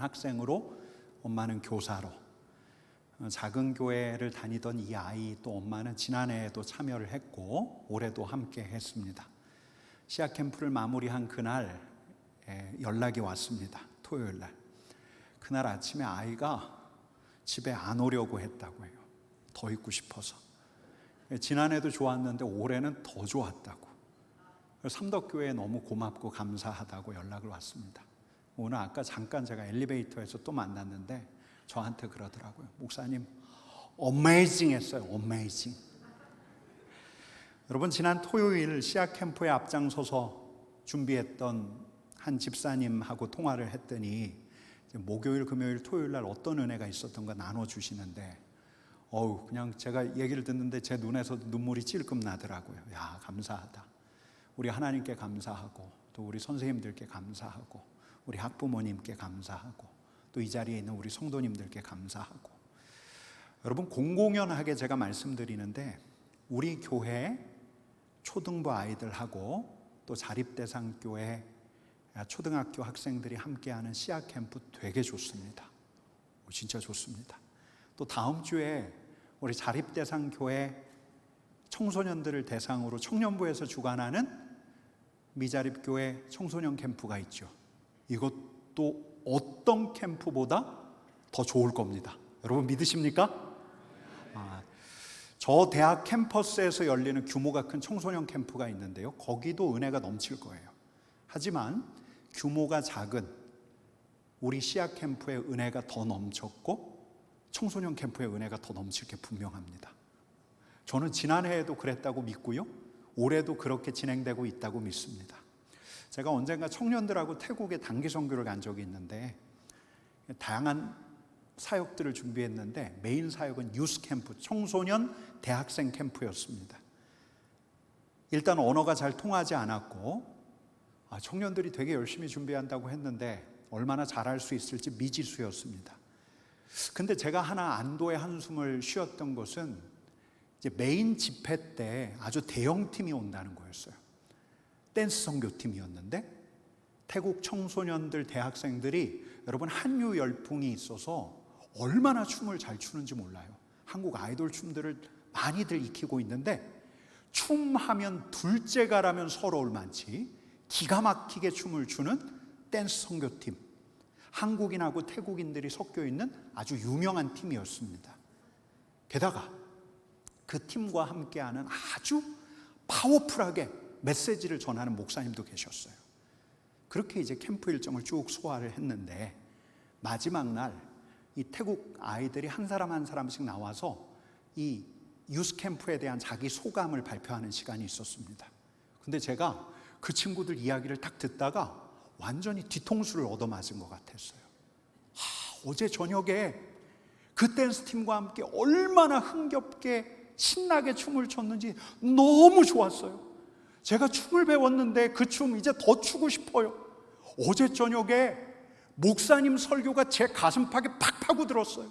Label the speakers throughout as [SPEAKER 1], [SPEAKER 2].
[SPEAKER 1] 학생으로, 엄마는 교사로 작은 교회를 다니던 이 아이 또 엄마는 지난해에도 참여를 했고 올해도 함께 했습니다. 씨앗 캠프를 마무리한 그날 연락이 왔습니다. 토요일 날. 그날 아침에 아이가 집에 안 오려고 했다고 해요. 더 있고 싶어서. 지난해도 좋았는데 올해는 더 좋았다고. 삼덕교회에 너무 고맙고 감사하다고 연락을 왔습니다. 오늘 아까 잠깐 제가 엘리베이터에서 또 만났는데 저한테 그러더라고요. 목사님 어메이징 했어요. 어메이징. 여러분, 지난 토요일 씨앗 캠프에 앞장서서 준비했던 한 집사님하고 통화를 했더니 목요일, 금요일, 토요일 날 어떤 은혜가 있었던가 나눠주시는데 그냥 제가 얘기를 듣는데 제 눈에서 눈물이 찔끔 나더라고요. 야, 감사하다. 우리 하나님께 감사하고 또 우리 선생님들께 감사하고 우리 학부모님께 감사하고 또 이 자리에 있는 우리 성도님들께 감사하고. 여러분, 공공연하게 제가 말씀드리는데 우리 교회 초등부 아이들하고 또 자립대상교회 초등학교 학생들이 함께하는 씨앗 캠프 되게 좋습니다. 진짜 좋습니다. 또 다음 주에 우리 자립대상교회 청소년들을 대상으로 청년부에서 주관하는 미자립교회 청소년 캠프가 있죠. 이것도 어떤 캠프보다 더 좋을 겁니다. 여러분 믿으십니까? 저 대학 캠퍼스에서 열리는 규모가 큰 청소년 캠프가 있는데요, 거기도 은혜가 넘칠 거예요. 하지만 규모가 작은 우리 씨앗 캠프의 은혜가 더 넘쳤고 청소년 캠프의 은혜가 더 넘칠 게 분명합니다. 저는 지난해에도 그랬다고 믿고요, 올해도 그렇게 진행되고 있다고 믿습니다. 제가 언젠가 청년들하고 태국에 단기 선교를 간 적이 있는데 다양한 사역들을 준비했는데 메인 사역은 유스 캠프, 청소년 대학생 캠프였습니다. 일단 언어가 잘 통하지 않았고 청년들이 되게 열심히 준비한다고 했는데 얼마나 잘할 수 있을지 미지수였습니다. 근데 제가 하나 안도의 한숨을 쉬었던 것은 이제 메인 집회 때 아주 대형팀이 온다는 거였어요. 댄스 선교팀이었는데 태국 청소년들, 대학생들이 여러분 한류 열풍이 있어서 얼마나 춤을 잘 추는지 몰라요. 한국 아이돌 춤들을 많이들 익히고 있는데 춤하면 둘째가라면 서러울 만치 기가 막히게 춤을 추는 댄스 선교팀, 한국인하고 태국인들이 섞여 있는 아주 유명한 팀이었습니다. 게다가 그 팀과 함께하는 아주 파워풀하게 메시지를 전하는 목사님도 계셨어요. 그렇게 이제 캠프 일정을 쭉 소화를 했는데 마지막 날 이 태국 아이들이 한 사람 한 사람씩 나와서 이 유스 캠프에 대한 자기 소감을 발표하는 시간이 있었습니다. 근데 제가 그 친구들 이야기를 딱 듣다가 완전히 뒤통수를 얻어맞은 것 같았어요. 어제 저녁에 그 댄스 팀과 함께 얼마나 흥겹게 신나게 춤을 췄는지 너무 좋았어요. 제가 춤을 배웠는데 그 춤 이제 더 추고 싶어요. 어제 저녁에 목사님 설교가 제 가슴팍에 팍 파고들었어요.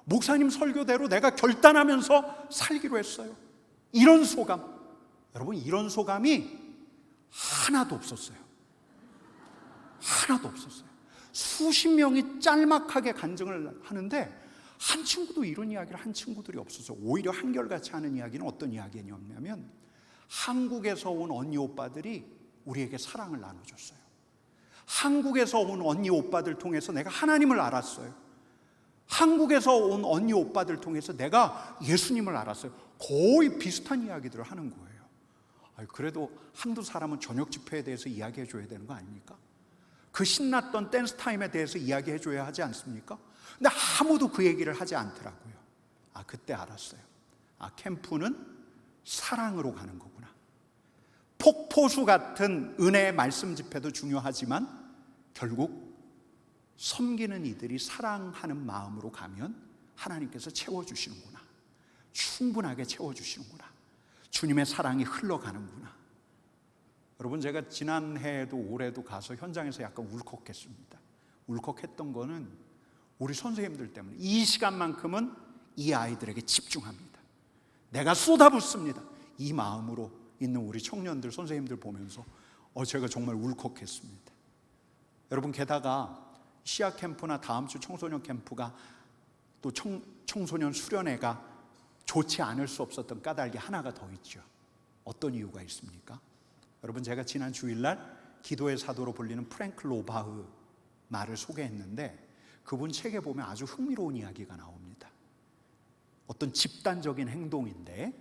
[SPEAKER 1] 목사님 설교대로 내가 결단하면서 살기로 했어요. 이런 소감, 여러분 이런 소감이 하나도 없었어요. 하나도 없었어요. 수십 명이 짤막하게 간증을 하는데 한 친구도 이런 이야기를 한 친구들이 없었어요. 오히려 한결같이 하는 이야기는 어떤 이야기냐면 한국에서 온 언니 오빠들이 우리에게 사랑을 나눠줬어요. 한국에서 온 언니 오빠들 통해서 내가 하나님을 알았어요. 한국에서 온 언니 오빠들 통해서 내가 예수님을 알았어요. 거의 비슷한 이야기들을 하는 거예요. 그래도 한두 사람은 저녁 집회에 대해서 이야기해 줘야 되는 거 아닙니까? 그 신났던 댄스 타임에 대해서 이야기해 줘야 하지 않습니까? 근데 아무도 그 얘기를 하지 않더라고요. 그때 알았어요. 캠프는 사랑으로 가는 거구나. 폭포수 같은 은혜의 말씀 집회도 중요하지만 결국 섬기는 이들이 사랑하는 마음으로 가면 하나님께서 채워주시는구나. 충분하게 채워주시는구나. 주님의 사랑이 흘러가는구나. 여러분, 제가 지난해에도 올해도 가서 현장에서 약간 울컥했습니다. 울컥했던 거는 우리 선생님들 때문에 이 시간만큼은 이 아이들에게 집중합니다. 내가 쏟아붓습니다. 이 마음으로 있는 우리 청년들, 선생님들 보면서 제가 정말 울컥했습니다. 여러분, 게다가 시아 캠프나 다음 주 청소년 캠프가 또 청소년 수련회가 좋지 않을 수 없었던 까닭이 하나가 더 있죠. 어떤 이유가 있습니까? 여러분, 제가 지난 주일날 기도의 사도로 불리는 프랭크 로바흐 말을 소개했는데 그분 책에 보면 아주 흥미로운 이야기가 나옵니다. 어떤 집단적인 행동인데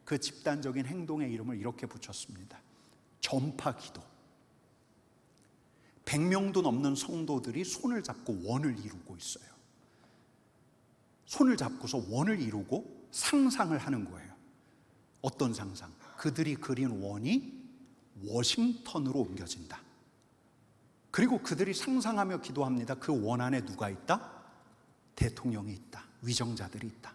[SPEAKER 1] 그 집단적인 행동의 이름을 이렇게 붙였습니다. 전파 기도. 100명도 넘는 성도들이 손을 잡고 원을 이루고 있어요. 손을 잡고서 원을 이루고 상상을 하는 거예요. 어떤 상상? 그들이 그린 원이 워싱턴으로 옮겨진다. 그리고 그들이 상상하며 기도합니다. 그 원 안에 누가 있다? 대통령이 있다. 위정자들이 있다.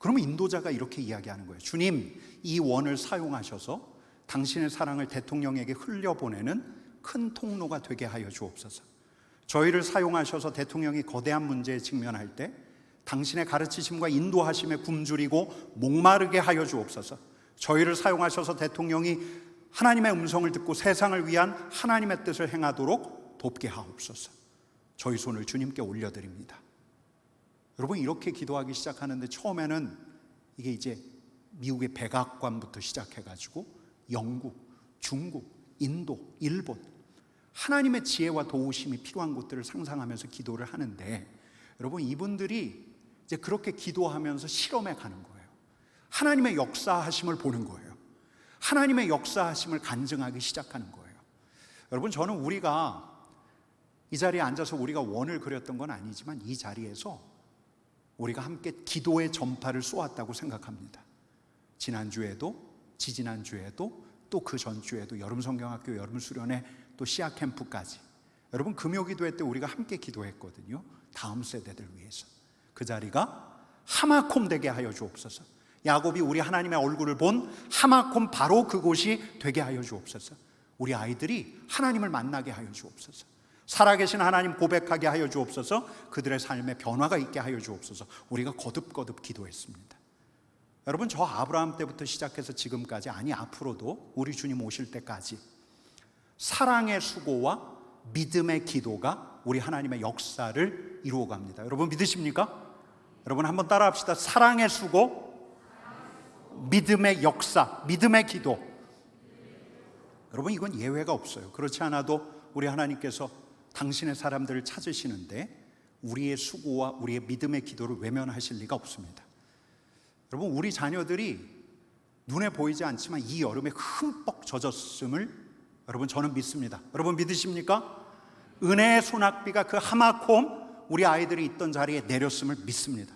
[SPEAKER 1] 그러면 인도자가 이렇게 이야기하는 거예요. 주님, 이 원을 사용하셔서 당신의 사랑을 대통령에게 흘려보내는 큰 통로가 되게 하여 주옵소서. 저희를 사용하셔서 대통령이 거대한 문제에 직면할 때 당신의 가르치심과 인도하심에 굶주리고 목마르게 하여 주옵소서. 저희를 사용하셔서 대통령이 하나님의 음성을 듣고 세상을 위한 하나님의 뜻을 행하도록 돕게 하옵소서. 저희 손을 주님께 올려드립니다. 여러분, 이렇게 기도하기 시작하는데 처음에는 이게 이제 미국의 백악관부터 시작해가지고 영국, 중국, 인도, 일본, 하나님의 지혜와 도우심이 필요한 곳들을 상상하면서 기도를 하는데, 여러분, 이분들이 이제 그렇게 기도하면서 실험해 가는 거예요. 하나님의 역사하심을 보는 거예요. 하나님의 역사하심을 간증하기 시작하는 거예요. 여러분, 저는 우리가 이 자리에 앉아서 우리가 원을 그렸던 건 아니지만 이 자리에서 우리가 함께 기도의 전파를 쏘았다고 생각합니다. 지난주에도, 지지난주에도, 또 그 전주에도 여름성경학교 여름수련회, 또 시아 캠프까지, 여러분, 금요기도회 때 우리가 함께 기도했거든요. 다음 세대들 위해서. 그 자리가 하마콤 되게 하여 주옵소서. 야곱이 우리 하나님의 얼굴을 본 하마콤 바로 그곳이 되게 하여 주옵소서. 우리 아이들이 하나님을 만나게 하여 주옵소서. 살아계신 하나님 고백하게 하여 주옵소서. 그들의 삶에 변화가 있게 하여 주옵소서. 우리가 거듭거듭 기도했습니다. 여러분, 저 아브라함 때부터 시작해서 지금까지, 아니 앞으로도 우리 주님 오실 때까지 사랑의 수고와 믿음의 기도가 우리 하나님의 역사를 이루어갑니다. 여러분, 믿으십니까? 여러분, 한번 따라합시다. 사랑의 수고, 믿음의 역사, 믿음의 기도. 여러분, 이건 예외가 없어요. 그렇지 않아도 우리 하나님께서 당신의 사람들을 찾으시는데 우리의 수고와 우리의 믿음의 기도를 외면하실 리가 없습니다. 여러분, 우리 자녀들이 눈에 보이지 않지만 이 여름에 흠뻑 젖었음을 여러분, 저는 믿습니다. 여러분, 믿으십니까? 은혜의 소낙비가 그 하마콤 우리 아이들이 있던 자리에 내렸음을 믿습니다.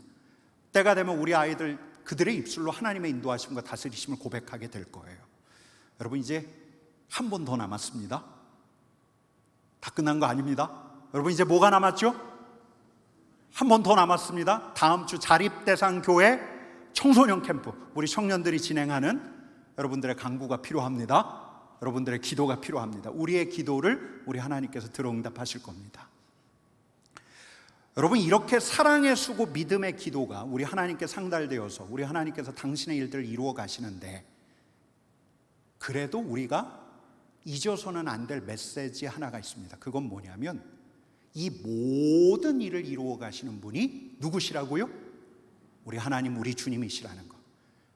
[SPEAKER 1] 때가 되면 우리 아이들 그들의 입술로 하나님의 인도하심과 다스리심을 고백하게 될 거예요. 여러분, 이제 한 번 더 남았습니다. 다 끝난 거 아닙니다. 여러분, 이제 뭐가 남았죠? 한 번 더 남았습니다. 다음 주 자립대상교회 청소년 캠프, 우리 청년들이 진행하는 여러분들의 강구가 필요합니다. 여러분들의 기도가 필요합니다. 우리의 기도를 우리 하나님께서 들어응답하실 겁니다. 여러분, 이렇게 사랑의 수고, 믿음의 기도가 우리 하나님께 상달되어서 우리 하나님께서 당신의 일들을 이루어 가시는데, 그래도 우리가 잊어서는 안 될 메시지 하나가 있습니다. 그건 뭐냐면 이 모든 일을 이루어 가시는 분이 누구시라고요? 우리 하나님, 우리 주님이시라는 거.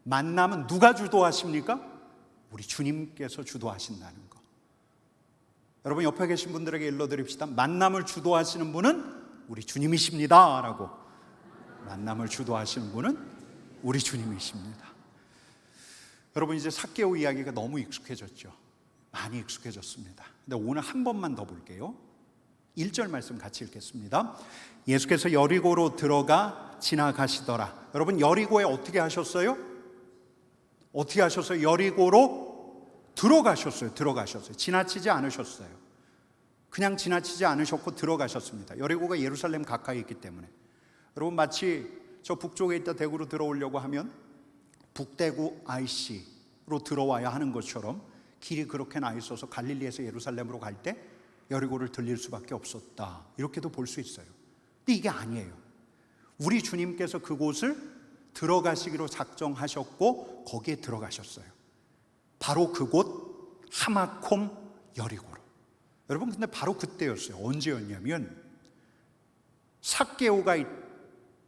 [SPEAKER 1] 만남은 누가 주도하십니까? 우리 주님께서 주도하신다는 거. 여러분, 옆에 계신 분들에게 일러드립시다. 만남을 주도하시는 분은 우리 주님이십니다 라고. 만남을 주도하시는 분은 우리 주님이십니다. 여러분, 이제 삭개오 이야기가 너무 익숙해졌죠. 많이 익숙해졌습니다. 근데 오늘 한 번만 더 볼게요. 1절 말씀 같이 읽겠습니다. 예수께서 여리고로 들어가 지나가시더라. 여러분, 여리고에 어떻게 하셨어요? 어떻게 하셨어요? 여리고로 들어가셨어요. 지나치지 않으셨어요. 그냥 지나치지 않으셨고 들어가셨습니다. 여리고가 예루살렘 가까이 있기 때문에. 여러분, 마치 저 북쪽에 있다 대구로 들어오려고 하면 북대구 IC로 들어와야 하는 것처럼 길이 그렇게 나 있어서 갈릴리에서 예루살렘으로 갈 때 여리고를 들릴 수밖에 없었다, 이렇게도 볼 수 있어요. 근데 이게 아니에요. 우리 주님께서 그곳을 들어가시기로 작정하셨고 거기에 들어가셨어요. 바로 그곳 하마콤 여리고로. 여러분, 근데 바로 그때였어요. 언제였냐면 삭개오가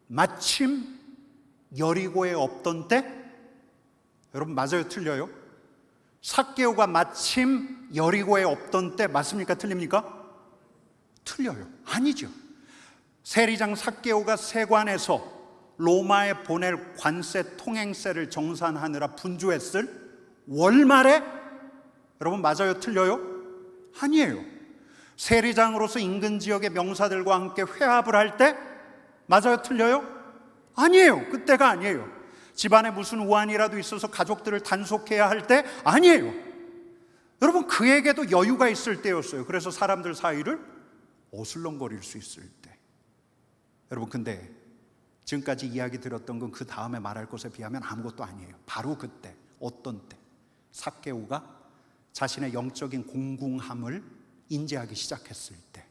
[SPEAKER 1] 마침 여리고에 없던 때, 여러분 맞아요, 틀려요? 삭개오가 마침 여리고에 없던 때 맞습니까, 틀립니까? 틀려요. 아니죠. 세리장 삭개오가 세관에서 로마에 보낼 관세 통행세를 정산하느라 분주했을 월말에, 여러분 맞아요, 틀려요? 아니에요. 세리장으로서 인근 지역의 명사들과 함께 회합을 할 때 맞아요, 틀려요? 아니에요. 그때가 아니에요. 집안에 무슨 우환이라도 있어서 가족들을 단속해야 할 때 아니에요. 여러분 그에게도 여유가 있을 때였어요. 그래서 사람들 사이를 어슬렁거릴 수 있을 때. 여러분 근데 지금까지 이야기 들었던 건 그 다음에 말할 것에 비하면 아무것도 아니에요. 바로 그때, 어떤 때 삭개오가 자신의 영적인 공궁함을 인지하기 시작했을 때,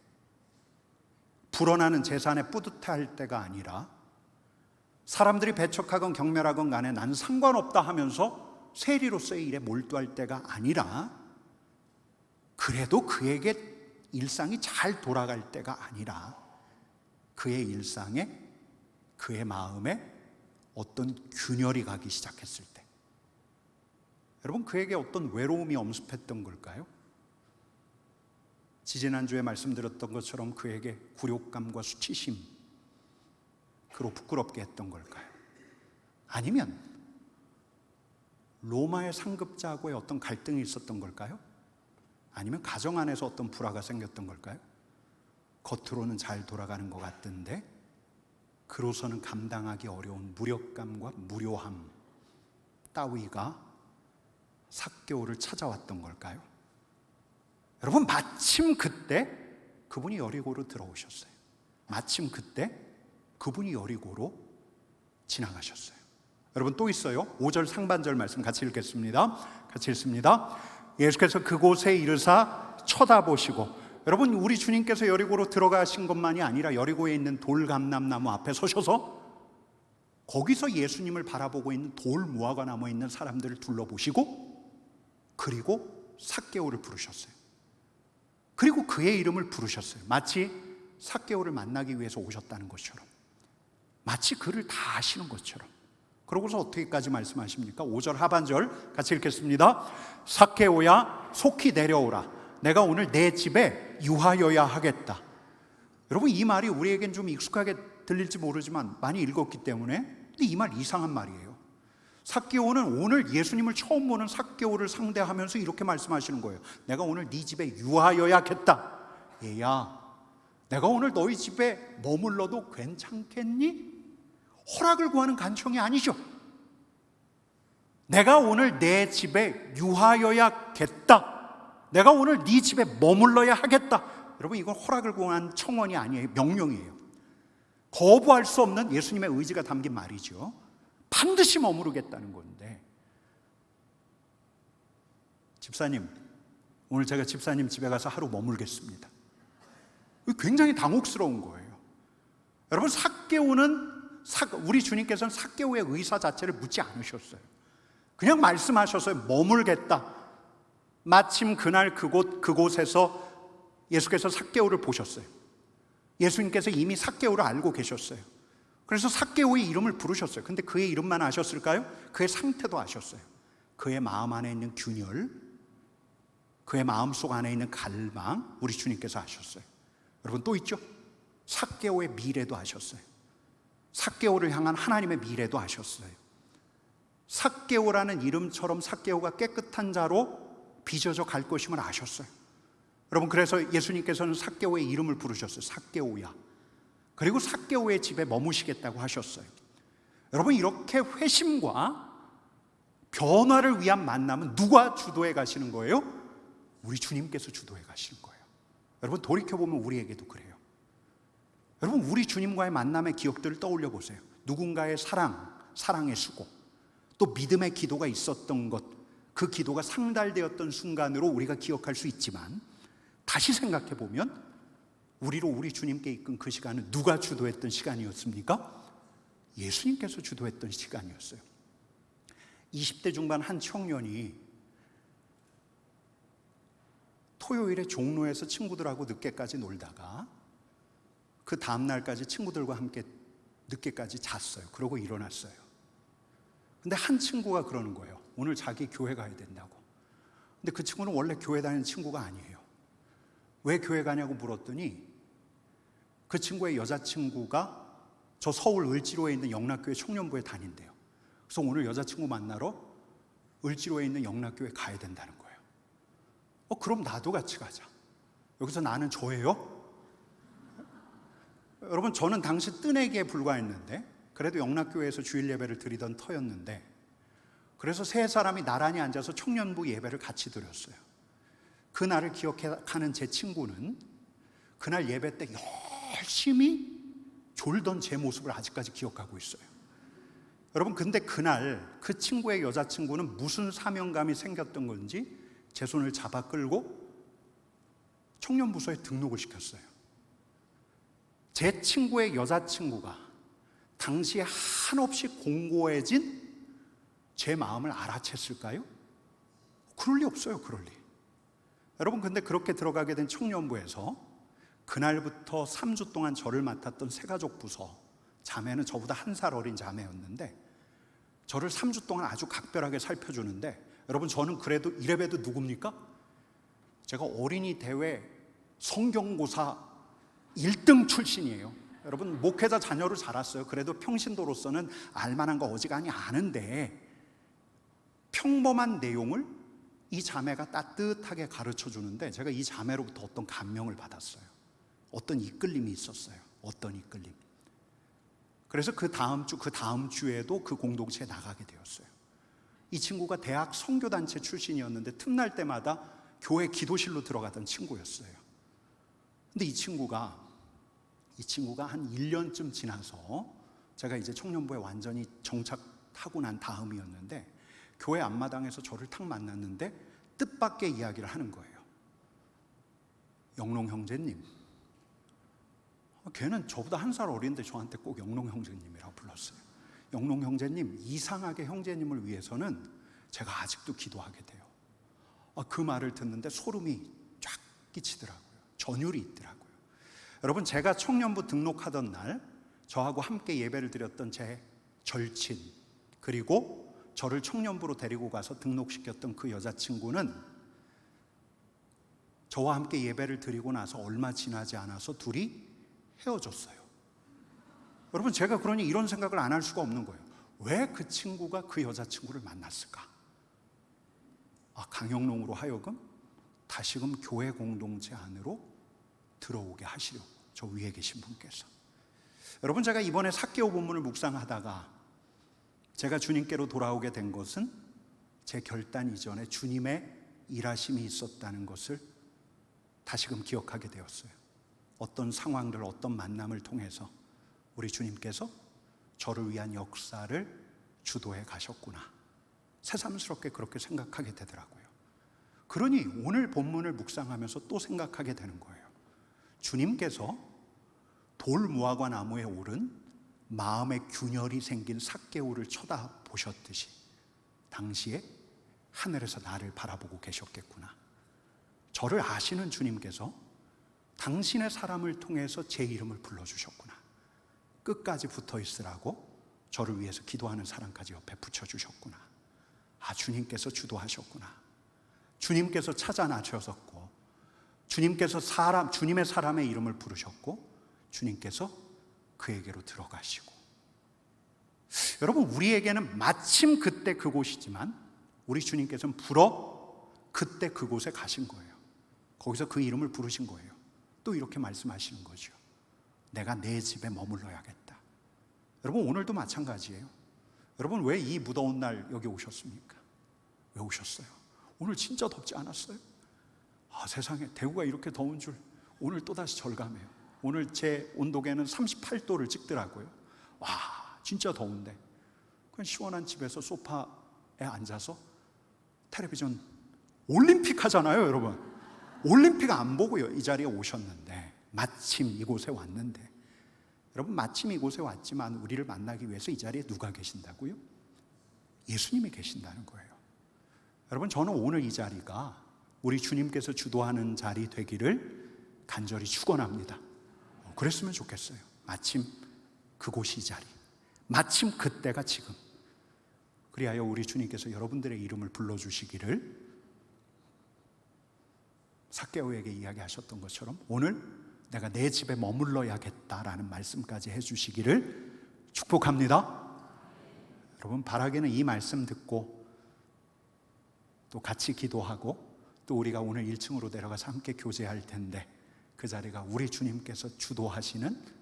[SPEAKER 1] 불어나는 재산에 뿌듯해할 때가 아니라 사람들이 배척하건 경멸하건 간에 난 상관없다 하면서 세리로서의 일에 몰두할 때가 아니라, 그래도 그에게 일상이 잘 돌아갈 때가 아니라 그의 일상에, 그의 마음에 어떤 균열이 가기 시작했을 때, 여러분 그에게 어떤 외로움이 엄습했던 걸까요? 지지난주에 말씀드렸던 것처럼 그에게 굴욕감과 수치심, 그로 부끄럽게 했던 걸까요? 아니면 로마의 상급자하고의 어떤 갈등이 있었던 걸까요? 아니면 가정 안에서 어떤 불화가 생겼던 걸까요? 겉으로는 잘 돌아가는 것 같던데 그로서는 감당하기 어려운 무력감과 무료함 따위가 삭개오를 찾아왔던 걸까요? 여러분 마침 그때 그분이 여리고로 들어오셨어요. 마침 그때 그분이 여리고로 지나가셨어요. 여러분 또 있어요. 5절 상반절 말씀 같이 읽겠습니다. 같이 읽습니다. 예수께서 그곳에 이르사 쳐다보시고, 여러분 우리 주님께서 여리고로 들어가신 것만이 아니라 여리고에 있는 돌감람나무 앞에 서셔서 거기서 예수님을 바라보고 있는 돌 무화과나무에 있는 사람들을 둘러보시고, 그리고 삭개오를 부르셨어요. 그리고 그의 이름을 부르셨어요. 마치 삭개오를 만나기 위해서 오셨다는 것처럼, 마치 그를 다 아시는 것처럼. 그러고서 어떻게까지 말씀하십니까? 5절 하반절 같이 읽겠습니다. 삭개오야 속히 내려오라. 내가 오늘 내 집에 유하여야 하겠다. 여러분 이 말이 우리에겐 좀 익숙하게 들릴지 모르지만 많이 읽었기 때문에, 근데 이 말 이상한 말이에요. 삭개오는 오늘 예수님을 처음 보는 삭개오를 상대하면서 이렇게 말씀하시는 거예요. 내가 오늘 네 집에 유하여야겠다. 얘야, 내가 오늘 너희 집에 머물러도 괜찮겠니? 허락을 구하는 간청이 아니죠. 내가 오늘 내 집에 유하여야겠다. 내가 오늘 네 집에 머물러야 하겠다. 여러분 이건 허락을 구한 청원이 아니에요. 명령이에요. 거부할 수 없는 예수님의 의지가 담긴 말이죠. 반드시 머무르겠다는 건데, 집사님 오늘 제가 집사님 집에 가서 하루 머물겠습니다. 굉장히 당혹스러운 거예요. 여러분 삭개오는, 우리 주님께서는 삭개오의 의사 자체를 묻지 않으셨어요. 그냥 말씀하셨어요. 머물겠다. 마침 그날 그곳에서 예수께서 삭개오를 보셨어요. 예수님께서 이미 삭개오를 알고 계셨어요. 그래서 삭개오의 이름을 부르셨어요. 근데 그의 이름만 아셨을까요? 그의 상태도 아셨어요. 그의 마음 안에 있는 균열, 그의 마음속 안에 있는 갈망, 우리 주님께서 아셨어요. 여러분 또 있죠? 삭개오의 미래도 아셨어요. 삭개오를 향한 하나님의 미래도 아셨어요. 삭개오라는 이름처럼 삭개오가 깨끗한 자로 빚어져 갈 것임을 아셨어요. 여러분 그래서 예수님께서는 삭개오의 이름을 부르셨어요. 삭개오야. 그리고 삭개오의 집에 머무시겠다고 하셨어요. 여러분 이렇게 회심과 변화를 위한 만남은 누가 주도해 가시는 거예요? 우리 주님께서 주도해 가시는 거예요. 여러분 돌이켜보면 우리에게도 그래요. 여러분 우리 주님과의 만남의 기억들을 떠올려 보세요. 누군가의 사랑의 수고, 또 믿음의 기도가 있었던 것, 그 기도가 상달되었던 순간으로 우리가 기억할 수 있지만, 다시 생각해 보면 우리로 우리 주님께 이끈 그 시간은 누가 주도했던 시간이었습니까? 예수님께서 주도했던 시간이었어요. 20대 중반 한 청년이 토요일에 종로에서 친구들하고 늦게까지 놀다가 그 다음 날까지 친구들과 함께 늦게까지 잤어요. 그러고 일어났어요. 근데 한 친구가 그러는 거예요. 오늘 자기 교회 가야 된다고. 근데 그 친구는 원래 교회 다니는 친구가 아니에요. 왜 교회 가냐고 물었더니 그 친구의 여자친구가 저 서울 을지로에 있는 영락교회 청년부에 다닌대요. 그래서 오늘 여자친구 만나러 을지로에 있는 영락교회 가야 된다는 거예요. 그럼 나도 같이 가자. 여기서 나는 저예요? 여러분, 저는 당시 뜨내기에 불과했는데, 그래도 영락교회에서 주일 예배를 드리던 터였는데, 그래서 세 사람이 나란히 앉아서 청년부 예배를 같이 드렸어요. 그날을 기억하는 제 친구는 그날 예배 때 열심히 졸던 제 모습을 아직까지 기억하고 있어요. 여러분, 근데 그날 그 친구의 여자친구는 무슨 사명감이 생겼던 건지 제 손을 잡아 끌고 청년부서에 등록을 시켰어요. 제 친구의 여자친구가 당시에 한없이 공고해진 제 마음을 알아챘을까요? 그럴 리 없어요, 그럴 리. 여러분, 근데 그렇게 들어가게 된 청년부에서 그날부터 3주 동안 저를 맡았던 새가족 부서 자매는 저보다 1살 어린 자매였는데 저를 3주 동안 아주 각별하게 살펴주는데, 여러분, 저는 그래도 이래봬도 누굽니까? 제가 어린이 대회 성경고사 1등 출신이에요. 여러분, 목회자 자녀로 자랐어요. 그래도 평신도로서는 알만한 거 어지간히 아는데 평범한 내용을 이 자매가 따뜻하게 가르쳐 주는데 제가 이 자매로부터 어떤 감명을 받았어요. 어떤 이끌림이 있었어요. 어떤 이끌림. 그래서 그 다음 주에도 그 공동체에 나가게 되었어요. 이 친구가 대학 선교단체 출신이었는데 틈날 때마다 교회 기도실로 들어가던 친구였어요. 근데 이 친구가 한 1년쯤 지나서 제가 이제 청년부에 완전히 정착하고 난 다음이었는데 교회 앞마당에서 저를 탁 만났는데 뜻밖의 이야기를 하는 거예요. 영롱 형제님. 걔는 저보다 1살 어린데 저한테 꼭 영롱 형제님이라고 불렀어요. 영롱 형제님, 이상하게 형제님을 위해서는 제가 아직도 기도하게 돼요. 그 말을 듣는데 소름이 쫙 끼치더라고요. 전율이 있더라고요. 여러분, 제가 청년부 등록하던 날 저하고 함께 예배를 드렸던 제 절친, 그리고 저를 청년부로 데리고 가서 등록시켰던 그 여자친구는 저와 함께 예배를 드리고 나서 얼마 지나지 않아서 둘이 헤어졌어요. 여러분, 제가 그러니 이런 생각을 안 할 수가 없는 거예요. 왜 그 친구가 그 여자친구를 만났을까? 강영롱으로 하여금 다시금 교회 공동체 안으로 들어오게 하시려고, 저 위에 계신 분께서. 여러분, 제가 이번에 삭개오 본문을 묵상하다가 제가 주님께로 돌아오게 된 것은 제 결단 이전에 주님의 일하심이 있었다는 것을 다시금 기억하게 되었어요. 어떤 상황들, 어떤 만남을 통해서 우리 주님께서 저를 위한 역사를 주도해 가셨구나, 새삼스럽게 그렇게 생각하게 되더라고요. 그러니 오늘 본문을 묵상하면서 또 생각하게 되는 거예요. 주님께서 돌무화과 나무에 오른 마음의 균열이 생긴 삭개오를 쳐다보셨듯이 당시에 하늘에서 나를 바라보고 계셨겠구나. 저를 아시는 주님께서 당신의 사람을 통해서 제 이름을 불러주셨구나. 끝까지 붙어 있으라고 저를 위해서 기도하는 사람까지 옆에 붙여주셨구나. 주님께서 주도하셨구나. 주님께서 찾아 나셨었고, 주님께서 주님의 사람의 이름을 부르셨고, 주님께서 그에게로 들어가시고. 여러분, 우리에게는 마침 그때 그곳이지만 우리 주님께서는 그때 그곳에 가신 거예요. 거기서 그 이름을 부르신 거예요. 또 이렇게 말씀하시는 거죠. 내가 내 집에 머물러야겠다. 여러분, 오늘도 마찬가지예요. 여러분, 왜 이 무더운 날 여기 오셨습니까? 왜 오셨어요? 오늘 진짜 덥지 않았어요? 세상에, 대구가 이렇게 더운 줄 오늘 또다시 절감해요. 오늘 제 온도계는 38도를 찍더라고요. 진짜 더운데 그냥 시원한 집에서 소파에 앉아서 텔레비전 올림픽 하잖아요, 여러분. 올림픽 안 보고요, 이 자리에 오셨는데, 마침 이곳에 왔는데, 여러분, 마침 이곳에 왔지만 우리를 만나기 위해서 이 자리에 누가 계신다고요? 예수님이 계신다는 거예요. 여러분, 저는 오늘 이 자리가 우리 주님께서 주도하는 자리 되기를 간절히 축원합니다. 그랬으면 좋겠어요. 마침 그곳이 이 자리, 마침 그때가 지금. 그리하여 우리 주님께서 여러분들의 이름을 불러주시기를 삭개오에게 이야기하셨던 것처럼 오늘 내가 내 집에 머물러야겠다라는 말씀까지 해주시기를 축복합니다. 여러분, 바라기는 이 말씀 듣고 또 같이 기도하고 또 우리가 오늘 1층으로 내려가서 함께 교제할 텐데 그 자리가 우리 주님께서 주도하시는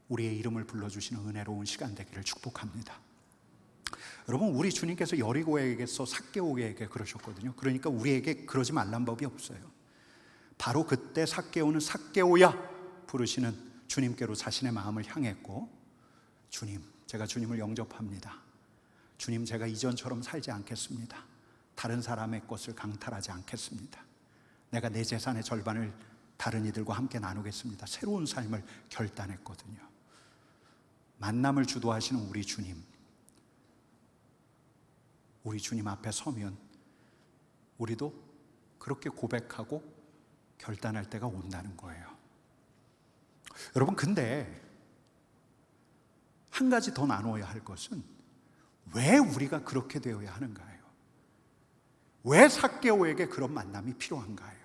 [SPEAKER 1] 우리의 이름을 불러주시는 은혜로운 시간 되기를 축복합니다. 여러분, 우리 주님께서 여리고에게서 삭개오에게 그러셨거든요. 그러니까 우리에게 그러지 말란 법이 없어요. 바로 그때 삭개오는 삭개오야 부르시는 주님께로 자신의 마음을 향했고, 주님, 제가 주님을 영접합니다. 주님, 제가 이전처럼 살지 않겠습니다. 다른 사람의 것을 강탈하지 않겠습니다. 내가 내 재산의 절반을 다른 이들과 함께 나누겠습니다. 새로운 삶을 결단했거든요. 만남을 주도하시는 우리 주님 앞에 서면 우리도 그렇게 고백하고 결단할 때가 온다는 거예요. 여러분, 근데 한 가지 더 나눠야 할 것은 왜 우리가 그렇게 되어야 하는가요? 왜 삭개오에게 그런 만남이 필요한가요?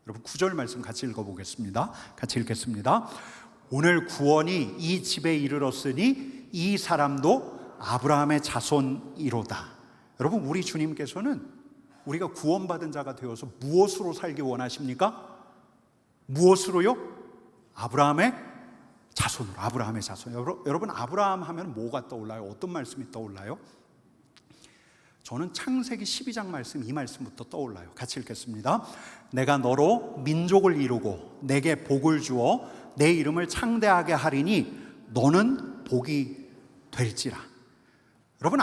[SPEAKER 1] 여러분, 9절 말씀 같이 읽어보겠습니다. 같이 읽겠습니다. 오늘 구원이 이 집에 이르렀으니 이 사람도 아브라함의 자손이로다. 여러분, 우리 주님께서는 우리가 구원받은 자가 되어서 무엇으로 살기 원하십니까? 무엇으로요? 아브라함의 자손으로. 아브라함의 자손. 여러분, 아브라함 하면 뭐가 떠올라요? 어떤 말씀이 떠올라요? 저는 창세기 12장 말씀, 이 말씀부터 떠올라요. 같이 읽겠습니다. 내가 너로 민족을 이루고 내게 복을 주어 내 이름을 창대하게 하리니 너는 복이 될지라. 여러분,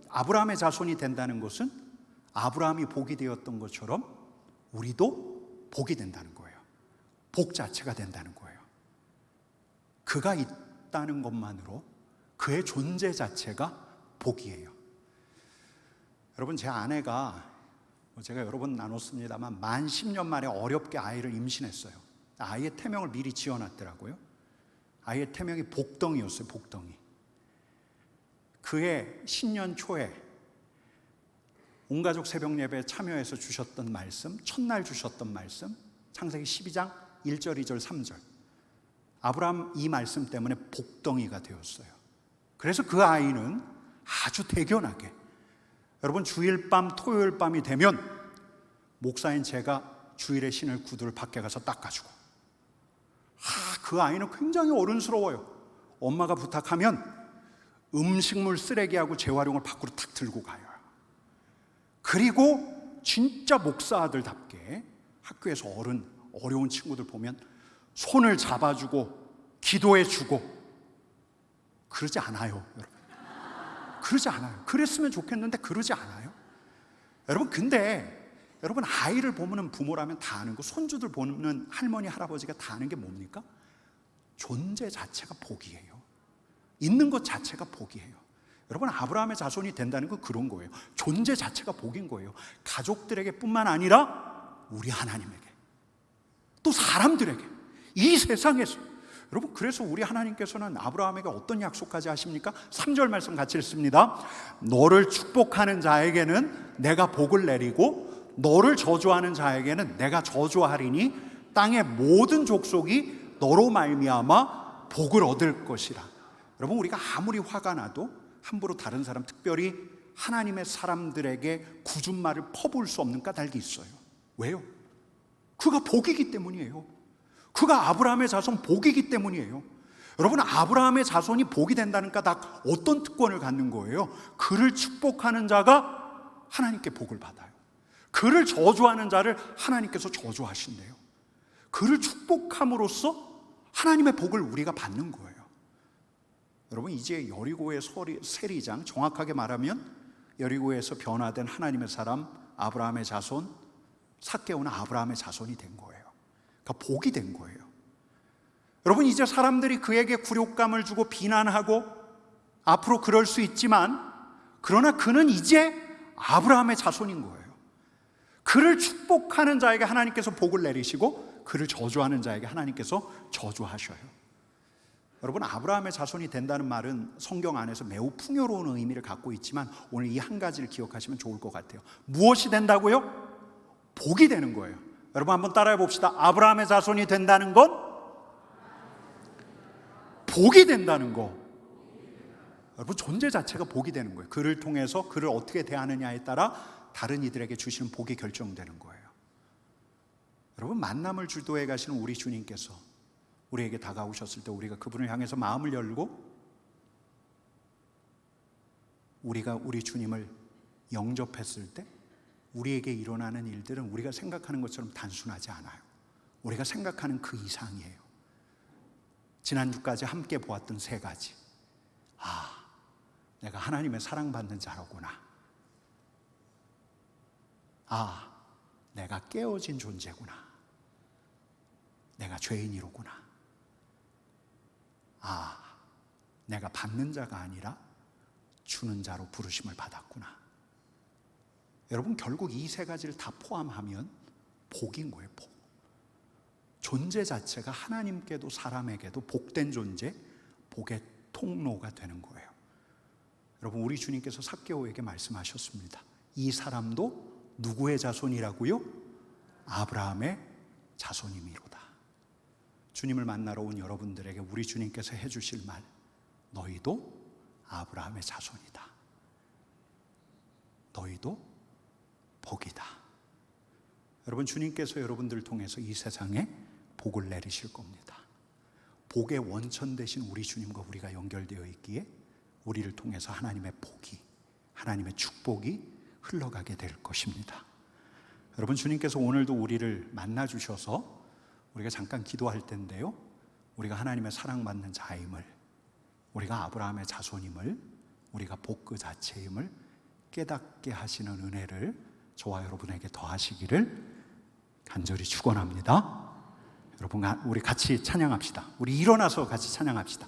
[SPEAKER 1] 아브라함의 자손이 된다는 것은 아브라함이 복이 되었던 것처럼 우리도 복이 된다는 거예요. 복 자체가 된다는 거예요. 그가 있다는 것만으로 그의 존재 자체가 복이에요. 여러분, 제 아내가, 제가 여러 번 나눴습니다만 만 10년 만에 어렵게 아이를 임신했어요. 아이의 태명을 미리 지어놨더라고요. 아이의 태명이 복덩이였어요. 복덩이. 그해 신년 초에 온가족 새벽 예배에 참여해서 주셨던 말씀, 첫날 주셨던 말씀, 창세기 12장 1절, 2절, 3절. 아브라함 이 말씀 때문에 복덩이가 되었어요. 그래서 그 아이는 아주 대견하게, 여러분, 주일 밤, 토요일 밤이 되면 목사인 제가 주일의 신을 구두를 밖에 가서 닦아주고, 그 아이는 굉장히 어른스러워요. 엄마가 부탁하면 음식물 쓰레기하고 재활용을 밖으로 탁 들고 가요. 그리고 진짜 목사 아들답게 학교에서 어려운 친구들 보면 손을 잡아주고 기도해주고 그러지 않아요, 여러분. 그러지 않아요. 그랬으면 좋겠는데 그러지 않아요. 여러분, 근데 여러분, 아이를 보면 부모라면 다 아는 거, 손주들 보면 할머니, 할아버지가 다 아는 게 뭡니까? 존재 자체가 복이에요. 있는 것 자체가 복이에요. 여러분, 아브라함의 자손이 된다는 건 그런 거예요. 존재 자체가 복인 거예요. 가족들에게 뿐만 아니라 우리 하나님에게, 또 사람들에게, 이 세상에서. 여러분, 그래서 우리 하나님께서는 아브라함에게 어떤 약속까지 하십니까? 3절 말씀 같이 읽습니다. 너를 축복하는 자에게는 내가 복을 내리고 너를 저주하는 자에게는 내가 저주하리니 땅의 모든 족속이 너로 말미암아 복을 얻을 것이라. 여러분, 우리가 아무리 화가 나도 함부로 다른 사람, 특별히 하나님의 사람들에게 굳은 말을 퍼부을 수 없는 까닭이 있어요. 왜요? 그가 복이기 때문이에요. 그가 아브라함의 자손 복이기 때문이에요. 여러분, 아브라함의 자손이 복이 된다는 까닭 어떤 특권을 갖는 거예요? 그를 축복하는 자가 하나님께 복을 받아요. 그를 저주하는 자를 하나님께서 저주하신대요. 그를 축복함으로써 하나님의 복을 우리가 받는 거예요. 여러분, 이제 여리고의 세리장, 정확하게 말하면 여리고에서 변화된 하나님의 사람 아브라함의 자손, 삭개오는 아브라함의 자손이 된 거예요. 그러니까 복이 된 거예요. 여러분, 이제 사람들이 그에게 굴욕감을 주고 비난하고 앞으로 그럴 수 있지만, 그러나 그는 이제 아브라함의 자손인 거예요. 그를 축복하는 자에게 하나님께서 복을 내리시고 그를 저주하는 자에게 하나님께서 저주하셔요. 여러분, 아브라함의 자손이 된다는 말은 성경 안에서 매우 풍요로운 의미를 갖고 있지만 오늘 이 한 가지를 기억하시면 좋을 것 같아요. 무엇이 된다고요? 복이 되는 거예요. 여러분 한번 따라해 봅시다. 아브라함의 자손이 된다는 건 복이 된다는 거. 여러분, 존재 자체가 복이 되는 거예요. 그를 통해서 그를 어떻게 대하느냐에 따라 다른 이들에게 주시는 복이 결정되는 거예요. 여러분, 만남을 주도해 가시는 우리 주님께서 우리에게 다가오셨을 때 우리가 그분을 향해서 마음을 열고 우리가 우리 주님을 영접했을 때 우리에게 일어나는 일들은 우리가 생각하는 것처럼 단순하지 않아요. 우리가 생각하는 그 이상이에요. 지난주까지 함께 보았던 세 가지. 내가 하나님의 사랑받는 자로구나. 내가 깨어진 존재구나. 내가 죄인이로구나. 내가 받는 자가 아니라 주는 자로 부르심을 받았구나. 여러분, 결국 이 세 가지를 다 포함하면 복인 거예요. 복. 존재 자체가 하나님께도 사람에게도 복된 존재, 복의 통로가 되는 거예요. 여러분, 우리 주님께서 삭개오에게 말씀하셨습니다. 이 사람도 누구의 자손이라고요? 아브라함의 자손임이로다. 주님을 만나러 온 여러분들에게 우리 주님께서 해주실 말, 너희도 아브라함의 자손이다. 너희도 복이다. 여러분, 주님께서 여러분들을 통해서 이 세상에 복을 내리실 겁니다. 복의 원천 되신 우리 주님과 우리가 연결되어 있기에 우리를 통해서 하나님의 복이, 하나님의 축복이 흘러가게 될 것입니다. 여러분, 주님께서 오늘도 우리를 만나 주셔서 우리가 잠깐 기도할 텐데요, 우리가 하나님의 사랑받는 자임을, 우리가 아브라함의 자손임을, 우리가 복 그 자체임을 깨닫게 하시는 은혜를 저와 여러분에게 더하시기를 간절히 축원합니다. 여러분, 우리 같이 찬양합시다. 우리 일어나서 같이 찬양합시다.